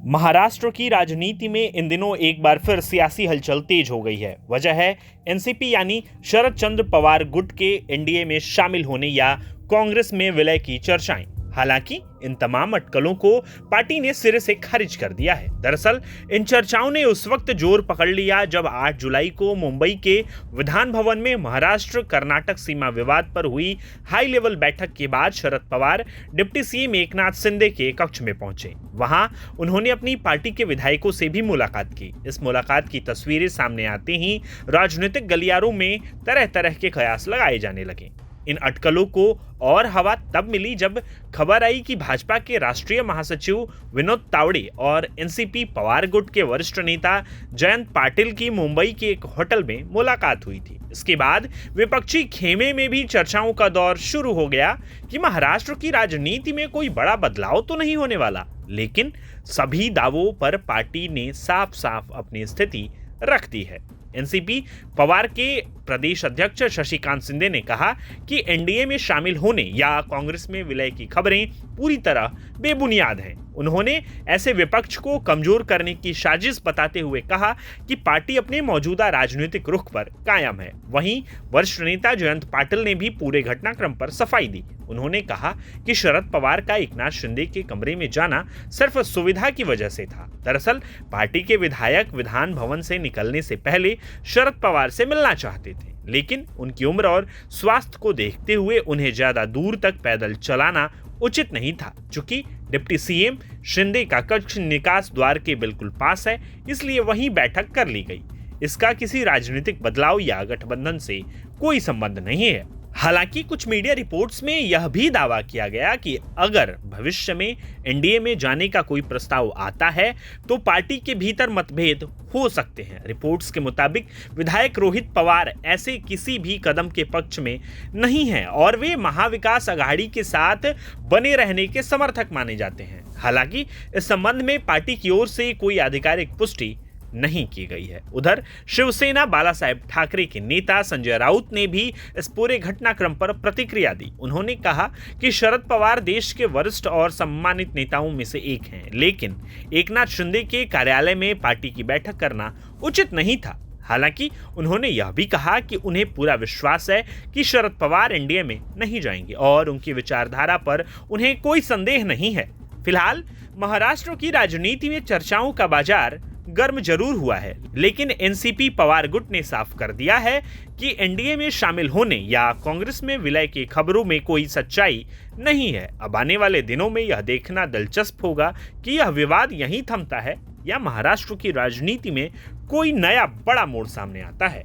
महाराष्ट्र की राजनीति में इन दिनों एक बार फिर सियासी हलचल तेज हो गई है। वजह है एनसीपी यानी शरद चंद्र पवार गुट के एनडीए में शामिल होने या कांग्रेस में विलय की चर्चाएं। हालांकि इन तमाम अटकलों को पार्टी ने सिरे से खारिज कर दिया है। दरअसल इन चर्चाओं ने उस वक्त जोर पकड़ लिया जब 8 जुलाई को मुंबई के विधान भवन में महाराष्ट्र कर्नाटक सीमा विवाद पर हुई हाई लेवल बैठक के बाद शरद पवार डिप्टी सीएम एकनाथ शिंदे के कक्ष में पहुंचे। वहां उन्होंने अपनी पार्टी के विधायकों से भी मुलाकात की। इस मुलाकात की तस्वीरें सामने आते ही राजनीतिक गलियारों में तरह तरह के कयास लगाए जाने लगे। इन अटकलों को और हवा तब मिली जब खबर आई कि भाजपा के राष्ट्रीय महासचिव विनोद तावड़े और एनसीपी पवार गुट के वरिष्ठ नेता जयंत पाटिल की मुंबई के एक होटल में मुलाकात हुई थी। इसके बाद विपक्षी खेमे में भी चर्चाओं का दौर शुरू हो गया कि महाराष्ट्र की राजनीति में कोई बड़ा बदलाव तो नहीं होने वाला, लेकिन सभी दावों पर पार्टी ने साफ साफ अपनी स्थिति रख दी है। एनसीपी पवार के प्रदेश अध्यक्ष शशिकांत शिंदे ने कहा कि एनडीए में शामिल होने या कांग्रेस में विलय की खबरें पूरी तरह बेबुनियाद हैं। उन्होंने ऐसे विपक्ष को कमजोर करने की साजिश बताते हुए कहा कि पार्टी अपने मौजूदा राजनीतिक रुख पर कायम है। वहीं वरिष्ठ नेता जयंत पाटिल ने भी पूरे घटनाक्रम पर सफाई दी। उन्होंने कहा कि शरद पवार का एकनाथ शिंदे के कमरे में जाना सिर्फ सुविधा की वजह से था। दरअसल पार्टी के विधायक विधान भवन से निकलने से पहले शरद पवार से मिलना चाहते थे, लेकिन उनकी उम्र और स्वास्थ्य को देखते हुए उन्हें ज्यादा दूर तक पैदल चलाना उचित नहीं था। चूंकि डिप्टी सीएम शिंदे का कक्ष निकास द्वार के बिल्कुल पास है, इसलिए वहीं बैठक कर ली गई। इसका किसी राजनीतिक बदलाव या गठबंधन से कोई संबंध नहीं है। हालांकि कुछ मीडिया रिपोर्ट्स में यह भी दावा किया गया कि अगर भविष्य में एनडीए में जाने का कोई प्रस्ताव आता है तो पार्टी के भीतर मतभेद हो सकते हैं। रिपोर्ट्स के मुताबिक विधायक रोहित पवार ऐसे किसी भी कदम के पक्ष में नहीं हैं और वे महाविकास अघाड़ी के साथ बने रहने के समर्थक माने जाते हैं। हालांकि इस संबंध में पार्टी की ओर से कोई आधिकारिक पुष्टि नहीं की गई है। उधर शिवसेना बाला साहेब ठाकरे के नेता संजय राउत ने भी इस पूरे घटनाक्रम पर प्रतिक्रिया दी। उन्होंने कहा कि शरद पवार देश के वरिष्ठ और सम्मानित नेताओं में से एक हैं, लेकिन एकनाथ शिंदे के कार्यालय में पार्टी की बैठक करना उचित नहीं था। हालांकि उन्होंने यह भी कहा कि उन्हें पूरा विश्वास है कि शरद पवार एनडीए में नहीं जाएंगे और उनकी विचारधारा पर उन्हें कोई संदेह नहीं है। फिलहाल महाराष्ट्र की राजनीति में चर्चाओं का बाजार गर्म जरूर हुआ है, लेकिन एनसीपी पवार गुट ने साफ कर दिया है कि एनडीए में शामिल होने या कांग्रेस में विलय की खबरों में कोई सच्चाई नहीं है। अब आने वाले दिनों में यह देखना दिलचस्प होगा कि यह विवाद यहीं थमता है या महाराष्ट्र की राजनीति में कोई नया बड़ा मोड़ सामने आता है।